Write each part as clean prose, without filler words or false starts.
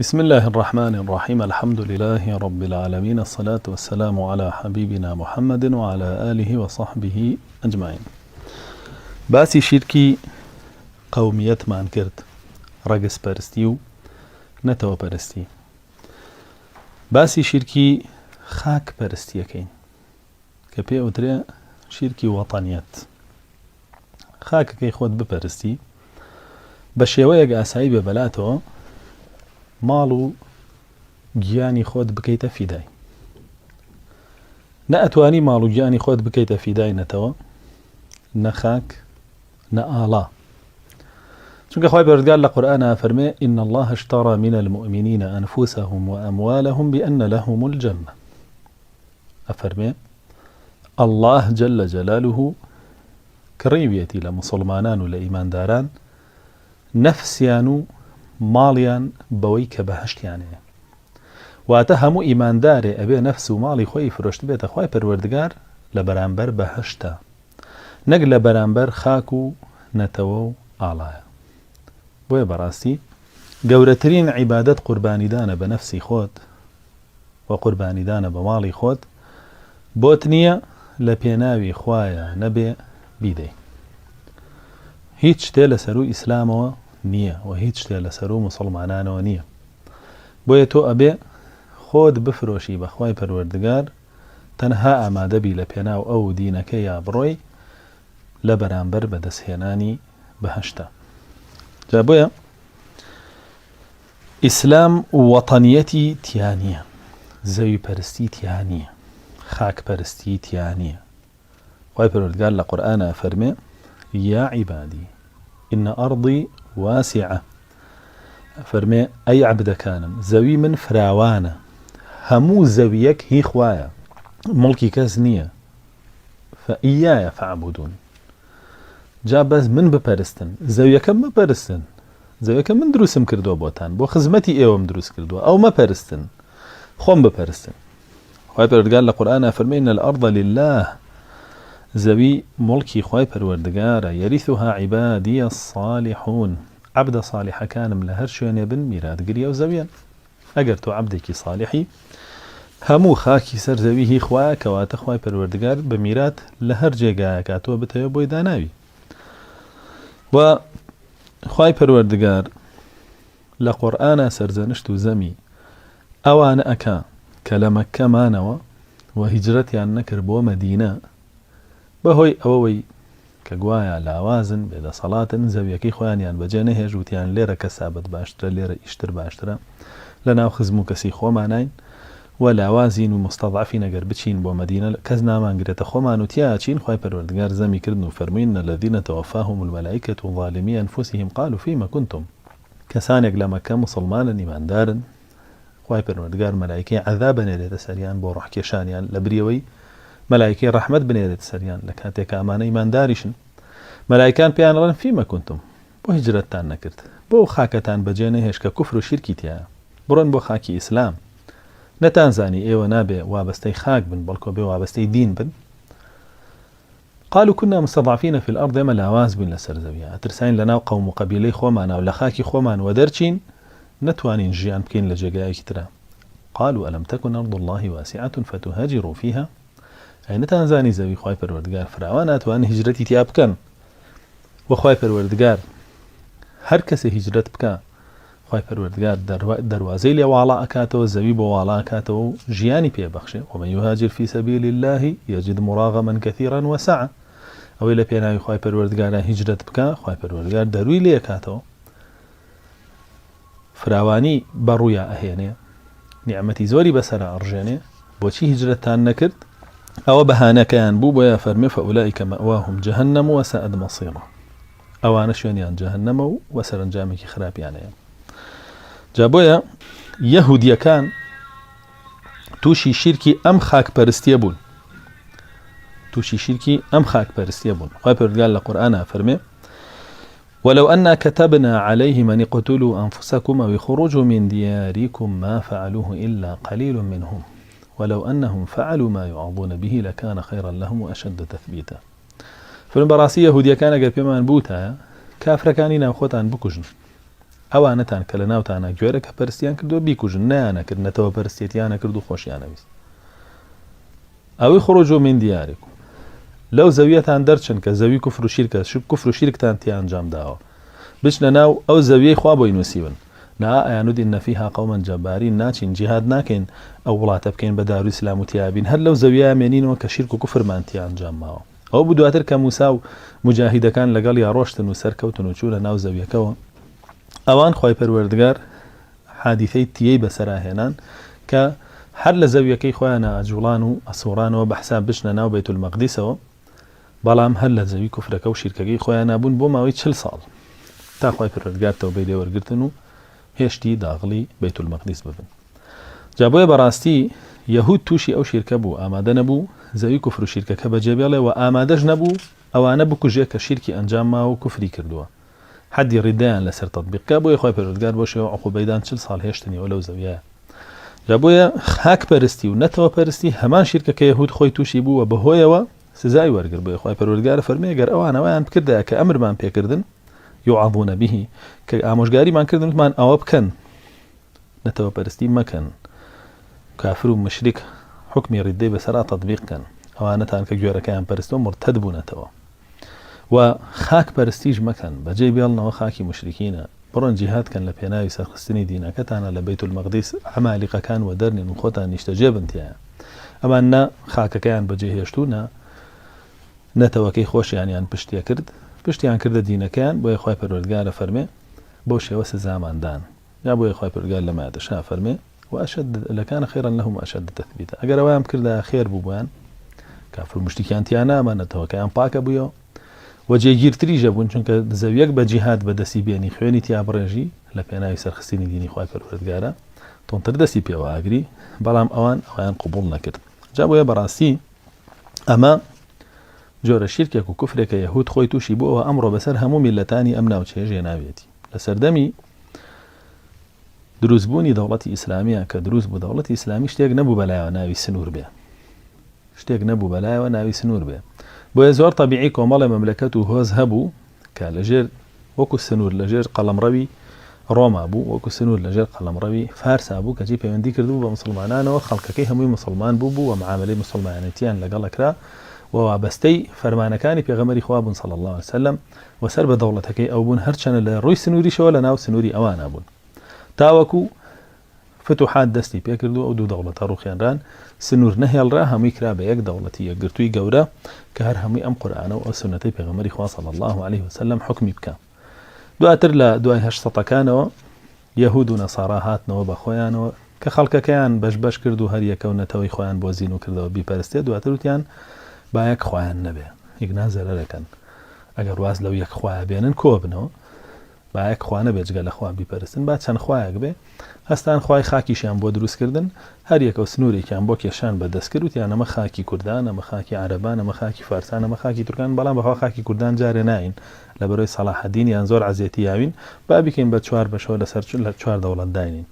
بسم الله الرحمن الرحيم. الحمد لله رب العالمين، الصلاة والسلام على حبيبنا محمد وعلى آله وصحبه أجمعين. باسی شرکی قومیەتمان کرد، ڕەگەز پەرستی و نەتەوە پەرستی. باسی شرکی خاک پەرستیەکەین کە پێ وترێ شرکی وەتەنیەت. خاکەکەی خۆت بپەرستی بە شێوەیەک ئاسایی بێ بەلاتەوە، ماڵ و گیانی خۆت بکەیتە فیدای. نە ئەتوانی ماڵ و گیانی خۆت بکەیتە فیدای نەتەوە، نە خاک، نە ئاڵا. چونکە خوای پەروەردگار لە قورئانە فەرمێ إن الله اشترى من المؤمنين أنفسهم وأموالهم بأن لهم الجنة. أفرمي الله جل جلاله كريبيتي لمسلمانان ولإيمان داران نفسيانو ماڵیان بەوەی کە بەهەشتیانەیە. واتە هەموو ئیماندارێ ئەبێ نەفس و ماڵی خۆی فرۆشت بێتە خوای پەروەردگار لە بەرامبەر بەهەشتە، نەک لە بەرامبەر خاک و نەتەوە و ئاڵایە. بۆیە بەڕاستی گەورەترین عیبادەت قوربانیدانە بە نەفسی خۆت و قوربانیدانە بە ماڵی خۆت، بۆت نییە لە پێناوی خوایە نەبێ بیدەی. هیچ شتێ لەسەر و ئیسلامەوە نییە و هیچ شتێ لەسەر و مسلمانانەوە نییە. بۆیە تۆ ئەبێ خۆت بفرۆشی بە خوای پەروەردگار، تەنها ئامادەبی لە پێناو ئەو دینەکە یا بڕۆی لە بەرامبەر بەدەستهێنانی بەهەشتە. جا بۆیە ئیسلام وەتەنیەتی تیانیە، زەوی پەرستی تیانیە، خاک پەرستی تیانیە. خوای پەروەردگار لە قورئانە فەرمێ یا عیبادی إن أرضي واسعة. فرمي أي عبد كانم زوي من فراوانة، همو زويك هي خوايا، ملكي كزنية، فإياي فاعبدون. جابز من بپرستن، زويك ما بپرستن، زويك من دروسم كردو بوتان، بو خزمتي ايوم دروس كردو، أو ما پرستن، خم بپرستن. خوای پەروەردگار لە قورئانە فەرمێ إن الأرض لله، زوي ملكي خوای پەروەردگارە، يرثها عبادي الصالحون. عبد صالح كانم لهر شوێنێ بن میرات گریە و زەویان. ئەگەر تۆ عەبدێکی صالحی، هەموو خاکی سەر زەوی هی خوایە، کەواتە خوای پەروەردگار بە میرات لە هەر جێگایەکە تۆ بتەوێ بۆی داناوی. و خوای پەروەردگار لە قورئانە سەرزەنشت و زەمی ئەوانە ئەکا کە لە مەککە مانەوە و هیجرەتیان نەکرد بۆ مەدینە، بەهۆی ئەوەی کە گوایە لاوازن بێدەسەڵاتن، زەویەکەی خۆیانیان بەجێ نەهێژ، وتیان لێرە کەسابەت باشترە، لێرە ئیشتر باشترە، لە ناو خزم و کەسی خۆمانین و لاوازین و مستەضعفین. ئەگەر بچین بۆ مەدینە کەس نامانگرێتە خۆمان و تیا چین. خوای پەروەردگار زەمی کردن و فەرمووین الذین توفاهم الملائکة ظالمی أنفسهم قالوا فيما كنتم. کەسانێک لە مەککە مسلمانن، ئیماندارن، خوای پەروەردگار مەلایکەی عەذاب بنێرێتە سەریان بۆ ڕەحکێشانیان، لە بریەوەی مەلایکەی ڕەحمەت بنێرێت سەریان لە کاتێک ئەمانە ئیمانداریشن. مەلایکان پێیان ئەڵێن فیمە کونتم، بۆ هیجرەتتان نەکرد، بۆ خاکەتان بەجێ نەهێشت کە کوفر و شیرکی تایە، بڕۆن بۆ خاکی ئیسلام. نەتانزانی ئێوە نابێ وابەستەی خاک بن، بەڵکۆ بێ وابەستەی دین بن. قالوا كنا مستضعفين في الأرض، ئێمە لاواز بووین لەسەر زەویە، ئەترساین لەناو قەوم و قەبیلەی خۆمانە و لە خاکی خۆمان وە دەرچین، نەتوانین ژیان بکەین لە جێگایەکی ترە. قالوا ألم تكن أرض الله واسعة فتهاجروا فيها. نەتانزانی زەوی خوای پەروەردگار فراوان ناتوانن هیجرەتی تیا بکەن، و خوای پەروەردگار هەر کەسێ هیجرەت بکە، خوای پەروەردگار دەروازەی لێ واڵا ئەکاتەوە، زەوی بۆ واڵا ئەکاتەوە و ژیانی پێبەخشێ. ومن يهاجر في سبيل الله يجد مراغما كثيرا وسعة. ئەوەی لە پێناوی خوای پەروەردگارە هیجرەت بکە، خوای پەروەردگار دەروی لێ ئەکاتەوە، فراوانی بەڕوویە ئەهێنێ، نیعمەتی زۆری بەسەرە ئەڕژێنێ. بۆچی هیجرەتتان نەکرد؟ ئەوە بەهانەکەیان بوو، بۆیە فەرمێ فەئولائیکە مەئواهم جەهەنەم وەسەئەت مەصیرە. ئەوانە شوێنیان جەهەنەمە و سەرنجامێکی خراپیانەیە. جا بۆیە یەهودیەکان تووشی شیرکی ئەم خاکپەرستیە بوون، تووشی شیرکی ئەم خاکپەرستیە بوون. خوای پەروەردگار لە قورئانە فەرمێ ولو أنا كتبنا عليهم أن اقتلوا أنفسكم أو اخرجوا من دياركم ما فعلوه إلا قليل منهم ولو أنهم فعلوا ما يوعظون به لكان خيرا لهم وأشد تثبيتا. فرم بەڕاستی یەهودیەکان ئەگەر پێمان بووتایە کافرەکانی ناوخۆتان بکوژن، ئەوانەتان کە لە ناوتانە گوێرەکە پەرستیان کردو بیکوژن نەیانەکرد نەتەوە پەرستێتیانە کرد و خۆشیانە ویست ئەوەی خۆڕۆژۆ من دیارێک لەو زەویەتان دەرچن کە زەوی کوفر و شیرکە کوفر و شیرکتان تیان ئەنجام داوە بچنە ناو ئەو زەویەی خوا بۆی نووسیون نا ئەیانودین نەفیها قەومەن جەبارین ناچین جیهاد ناکەین ئەو وڵاتە بکەین بە داروی ئیسلام و تیابین هەر لەو زەویە مێنینەوە کە شیرک و کوفرمان تیان ئەنجام ماوە ئەو بوو دواتر کە موسا و مجاهیدەکان لەگەڵ یا ڕۆشتن و سەرکەوتن و چوونە ناو زەویەکەوە ئەوان خۆی پەروەردگار حادیثەی تیەی بەسەراهێنان کە هەر لە زەویەکەی خۆیانە ئەجوڵان و ئەسوڕانەوە بە حساب بچنە ناو بەیت المەقدیسەوە بەڵام هەر لە زەوی کوفرەکە و شیرکەکەی خۆیان نابوون بۆ ماوەی 40 ساڵ تا خۆی پەروەردگار تەوبەی لێوەرگرتن و هێشتی داغڵی بەیت المەقدیس ببن جا بۆیە بەڕاستی یەهود تووشی ئەو شیرکە بوو ئامادە نەبوو زەوی کوفر و شیرکەکە بەجێبێڵێ و ئامادەش نەبوو ئەوانە بکوژێ کە شیرکی ئەنجام ماوە و کوفری کردووە حەدی ڕیدایان لەسەر تەطبیقکە بۆیە خۆی پەروەردگار بۆ شێوە عقوبەیدان 40 ساڵ هێشتنیەوە لەو زەویە جا بۆیە خاک پەرستی و نەتەوە پەرستی هەمان شیرکەکە یەهود خۆی تووشی بوو و بەهۆیەوە سزای وەرگر بۆیە خۆی پەروەردگار فەرمێ گەر ئەوانەوەیان بکردایە کە ئەمرمان پێکردن یوعظون به کە ئامۆژگاریمان کردنمان ئەوە بکەن نەتەوە پەرستی مەکەن کافر و مشریک حکمی ڕیدەی بەسەرا تەطبیقکەن ئەوانەتان کە گوێرەکەیان پەرستەوە مرتەد بوونەتەوە و خاک پەرستیش مەکەن بەجێ بێڵنەوە خاکی مشریکینە بڕۆن جیهاد کەن لە پێناوی سەرخستنی دینەکەتانە لە بەیت المەقدیس عەمالیقەکان و دەرنێن و خۆتان نیشتەجێ بنتیایە ئەمان نە خاکەکەیان بەجێ هێشتوونە نەتەوەکەی خۆشیانیان پشتیە کرد پشتیان کردە دینەکەیان بۆیە خۆی پەروەردگارە فەرمێ بۆ شێوە سزاماندان یا بۆیە خۆی پەروەردگار لە مایەدەشا فەرمێ وأشد لكان خيرا لهم أشد تثبيتا أجر وام كردا خير بوبان كافر مشتكيان تيانا ما نتوكيان باك بويو وجيجير تريجا بون چونك زويك بجهاد بدسي بيني خويني تيا برنجي لبيناوي سرخستيني ديني خواي پروردگارا تونتر دسي بيو آگري بلام اوان قبول نكرد جابو يا براسي اما جور الشركة وكفرك يهود خوي توشي بو وامرو بسر همو ملتاني امنا وچيجي ناويتي لسردمي دروزبوونی دەوڵەتی ئیسلامیە کە دروست بوو دەوڵەتی ئیسلامی شتێک نەبوو بەلایەوە ناوی سنوور بێ شتێک نەبوو بەلایەوە ناوی سنوور بێ بۆیە زۆر تەبیعی کۆمەڵی مەملەکەت و هۆز هەبوو کە لەژێر وەکو سنوور لەژێر قەڵەمڕەوی ڕۆما بوو وەکو سنوور لەژێر قەڵەمڕەوی فارسا بوو کەچی پەیوەندی کردبوو بە مسلمانانەوە خەڵکەکەی هەمووی مسلمان بوو و معاملەی مسلمانەتیان لەگەڵەکرا و وابەستەی فەرمانەکانی پێغەمبەری خوا بوون صلی الله عليه وسلم وسەر بە دەوڵەتەکەی ئەو بوون هەرچەنە لە ڕووی سنووریشەوە لە ناو سنووری ئەوانە بوون تاوەکو فتوحات دەستی پێکردو ئەو دوو دەوڵەتە ڕوخێنران سنوور نەهێڵرا هەمووی کرا بە یەک دەوڵەتی یەکگرتووی گەورە کە هەر هەمووی ئەم قورئانە و ئەو سنەتەی پێغەمبەری خوا صلی الله عليه وسلم حکمی بکە دواتر لە دوای 800ەکانەوە یەهود و نەسارا هاتنەوە بە خۆیانەوە کە خەڵکەکەیان بەش کرد و هەر یەکەونەتەوەی خۆیان بۆ زین و کردەوە بیپەرستێ دواتر وتیان با یەک خۆیان نەبێ ئیگنا زەرەرەکەن ئەگەر واز لەو یەک خۆیان بێنن کۆ بنەوە با یەک خوا نەبێ جگە لە خوا بیپەرستن با چەند خۆیەک بێ هەستان خوای خاکیشیان بۆ دروستکردن هەر یەکە و سنوورێکیان بۆ کێشان بەدەست کرد وتیان ئەمە خاکی کوردان ئەمە خاکی عەرەبان ئەمە خاکی فارسان ئەمە خاکی تورکان بەڵام بەخوا خاکی کوردان جارێ ناین لە بەرەوەی سەلاح الدین یان زۆر عەزیەتی یاوین با بکەین بە چوار بەشەوە لەسەر لە چوار دەوڵەت داینین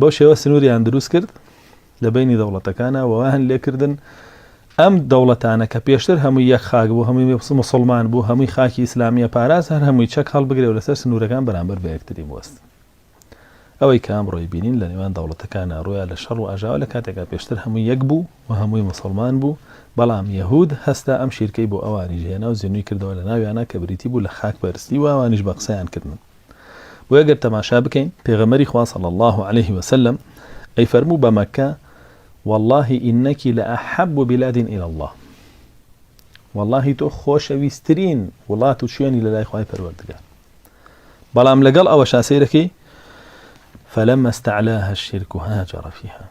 بەو شێوە سنووریان دروست کرد لە بینی دەوڵەتەکانە وەوان لێکردن ئەم دەوڵەتانە کە پێشتر هەمووی یەک خاک بوو هەمووی مسلمان بوو هەمووی خاکی ئیسلامیە پاراز هەر هەمووی چەک هەڵبگرێ و لەسەر سنوورەکان بەرامبەر بە یەکتری بوەست ئەوەی کە ئەمڕۆی بینین لە نێوان دەوڵەتەکانە ڕوویان لە شەڕ و ئاژاوە لە کاتێکا پێشتر هەمووی یەک بوو و هەمووی مسلمان بوو بەڵام یەهود هەستا ئەم شیرکەی بۆ ئەوانیش هێنا و زێنووی کردەوە لە ناویانە کە بریتی بوو لە خاک پەرستی و ئەوانیش بە قسەیان کردن بۆ ئەگەر تەماشا بکەین پێغەمبەری خوا صلی الله عليه وسلم ئەی فەرموو بە مەکە والله إنك لأحب بلاد إلى الله والله تو خۆشەویستترین وڵات و شوێنی لەلای خوای پەروەردگار بەڵام لەگەڵ ئەوەشا سەیرەکەی فلما استعلاها الشرك هاجر فيها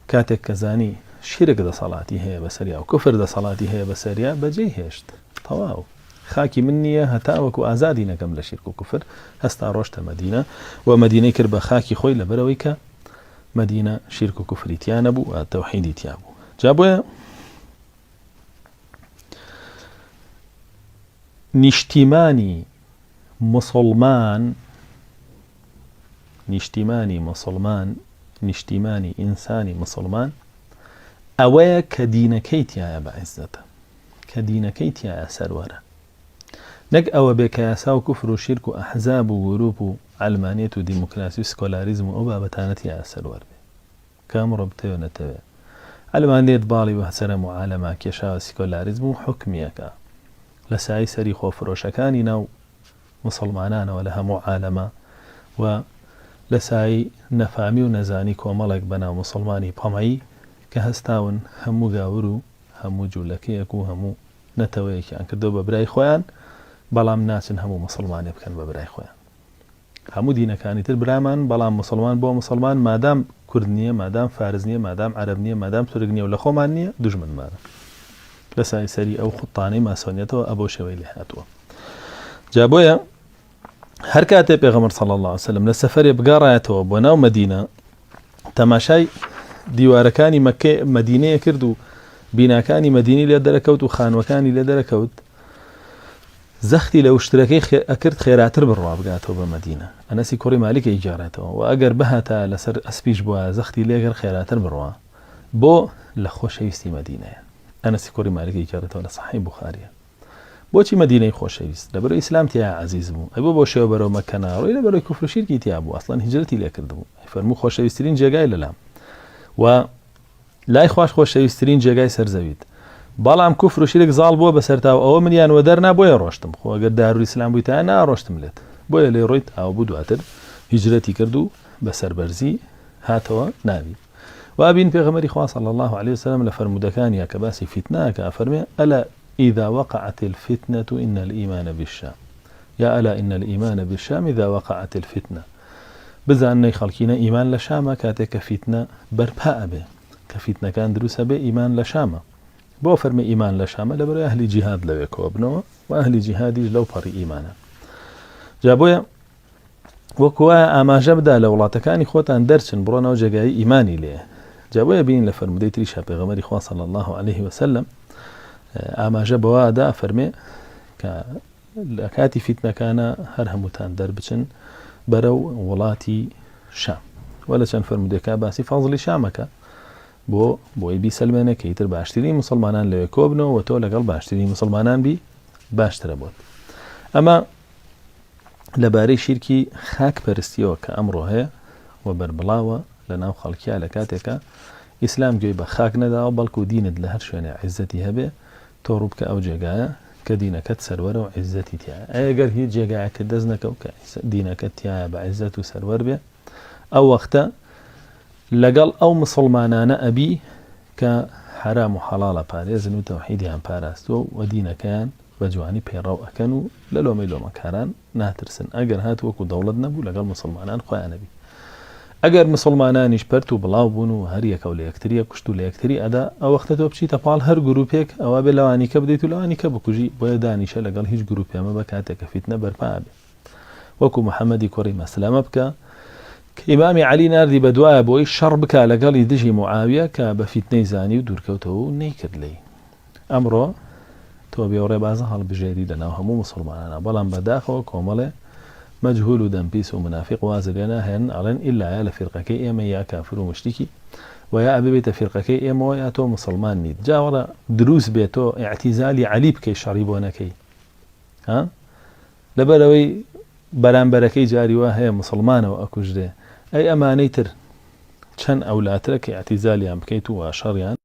كاتك كزاني شرك دەسەڵاتی هەیە بەسەریا و کوفر دەسەڵاتی هەیە بەسەریا بەجێی هێشت تەواو خاکی من نییە هەتا وەکو ئازادی نەکەم لە شرک و کوفر هەستا ڕۆشتە مەدینە و مەدینەی کرد بە خاکی خۆی لەبەرەوەی کە مدينة شرك وكفر تيانبو والتوحيد تيابو جابوا نشتماني مسلمان نشتماني إنساني مسلمان أويا كدينكيت يا بعزته كدينكيت يا سرورة نك أو بك يا ساو كفر وشرك أحزاب وغروب علمانية وديمقراطية وسكولاريزم وأبابتانتي أسر كام ربطي ونتبع علمانية بالي وحسر معالمة كيشا سكولاريزم وحكميك لسعي سري خوف روشكاني نو مسلمانان ولها معالمة ولسعي نفامي ونزاني كوملك بنا مسلماني بمعي كهستاون همو غاورو همو جولكيك وهمو نتويك يعني كدو ببراي خوان بەڵام ناچن هەموو مسلمانێ بکەن بە برای خۆیان هەموو دینەکانی تر برامان بەڵام مسلمان بۆ مسلمان مادام کورد نییە مادام فارز نییە مادام عەرەب نییە مادام تورک نییە و لە خۆمان نییە دوژمنمانە لە سەری ئەو خوتانەی ماسۆنیەتەوە ئەبۆ شێوەی لێ هاتووە جا بۆیە هەر کاتێ پێغەمبەر صلی الله علیه وسلم لە سەفەرێ بگەڕایەتەوە بۆ ناو مەدینە تەماشای دیوارەکانی مەککە مەدینەیە کرد و بیناکانی مەدینی لێ دەرەکەوت و خانوەکانی لێ دەرەکەوت زەختی لە وشترەکەی ئەکرد خێراتر بڕوا بگاتەوە بە مەدینە ئەنەسی کوڕی مالیک ئیجارەتەوە و ئەگەر بهاتە لەسەر ئەسپیش بووە زەختی لێگەر خێراتر بڕوا بۆ لە خۆشەویستی مەدینەیە ئەنەسی کوڕی مالیک ئیجارەتەوە لە صحیح بوخاریە بۆچی مەدینەی خۆشەویست لەبەرەوەی ئیسلام تیا عەزیز بوو ئەی بۆ شێوە بەرەو مەککە ناڕۆی لەبەرەوەی کوفر و شیرکی تیا بوو ئەسڵەن هیجرەتی لێ کردبوو فەرموو خۆشەویستترین جێگای لەلام و لای خوش خۆشەویستترین جێگای سەرزەویت بەڵام کوفر و شیرک زاڵ بووە بەسەرتاوە ئەوە منیان وە دەرنا بۆیە ڕۆشتم خۆ ئەگەر داروی ئیسلام بوویتە ناڕۆشتم لێت بۆیە لێ ڕۆیت ئاو بوو دواتر هیجرەتی کرد و بەسەربەرزی هاتەوە ناوی وابین پێغەمبەری خوا صلی الله عليه وسلم لە فەرمودەکانیە کە باسی فیتنەکە فەرمێ ئەلا إذا وقعت الفتنة إن الإيمان بالشام يا ألا إن الإيمان بالشام إذا وقعت الفتنة بزانني خلقينا إيمان لشام كاتك فتنة برباء به كفتنة كان دروس به إيمان لشام بۆ فەرمێ ئیمان لە شامە لەبەرەوەی ئەهلی جیهاد لەوێ کۆ بنەوە و ئەهلی جیهادیش لەو پەڕی ئیمانە جا بۆیە وەکوایە ئاماژە بدا لە وڵاتەکانی خۆتان دەرچن بڕۆنەوە جێگای ئیمانی لێ جا بۆیە بین لە فەرمودەی تریشا پێغەمبەری خوا صلی الله عليه وسلم ئاماژە بەوەدا فەرمێ کە لە کاتی فیتنەکانە هەر هەمووتان دەربچن بەرەو وڵاتی شام وە لە چەند فەرمودێکا باسی فەزڵی شامەکە بۆی بیسەلمێنە کە ئیتر باشترین مسلمانان لەوێ کۆبنەوە و تۆ لەگەڵ باشترین مسلمانان بی باشترە بۆت ئەمە لەبارەی شیرکی خاک پەرستیەوە کە ئەمڕۆ هەیە و بەربڵاوە لە ناو خەڵکیا لە کاتێکە ئیسلام گوێی بە خاک نەداوە بەڵکو دینت لە هەر شوێنێ عیزەتی هەبێ تۆ ڕوو بکە ئەو جێگایە کە دینەکەت سەروەرە و عیزەتی تایە ئەگەر هیچ جێگایەکە دەست نەکەو کە دینەکەت تایە بە عیزەت و سەروەر بێ ئەو وەختە لەگەڵ ئەو مسلمانانە ئەبی کە حرام و حەڵاڵە پارێزن و تەوحیدیان پاراستووە و دینەکەیان بە جوانی پەیڕەو ئەکەن و لە لۆمەی لۆمەکاران ناترسن ئەگەر هات وەکو دەوڵەت نەبوو لەگەڵ مسلمانان خۆیانەبی ئەگەر مسلمانانیش پەرت و بڵاو بوون و هەر یەکە و لە یەکتریە کوشت و لە یەکتری ئەدا ئەو وەختە تۆ بچیتە پاڵ هەر گروپێک ئەوە بێ لەوانیکە بدەیت و لەوانیکە بکوژی بۆیە دانیشە لەگەڵ هیچ گروپێمە بە کاتێکە فیتنە بەرپا بێ وەکو محەممەدی کوڕی مەسلەمە بکە ئیمامی عەلی ناردی بە دوایە بۆی شەڕ بکە لەگەڵی دژی معاویە کە بە فیتنەی زانی و دوورکەوتەوە و نەیکرد لێی ئەمڕۆ تۆ بێوڕێ بازە هەڵبژێری لەناو هەموو مسلمانانە بەڵام بەداخەوە کۆمەڵێ مەجهول و دەمپیس و منافق وازە لێ ناهێن ئەڵێن ئیلایە لە فیرقەکەی ئێمە یا کافر و مشتێکی و یا ئەبێتە فیرقەکەی ئێمەوە یا تۆ مسلمان نیت جاوەڵە دروست بێت تۆ ئیعتیزالی عەلی بکەی شەڕی بۆ نەکەی لەبەرەوەی بەرامبەرەکەی جاری وا هەیە مسلمانەوە ئەکوژدێ ئەی ئەمانەی تر چەند ئەولاترە کە ئیعتیزالیان بکەیت و شەڕیان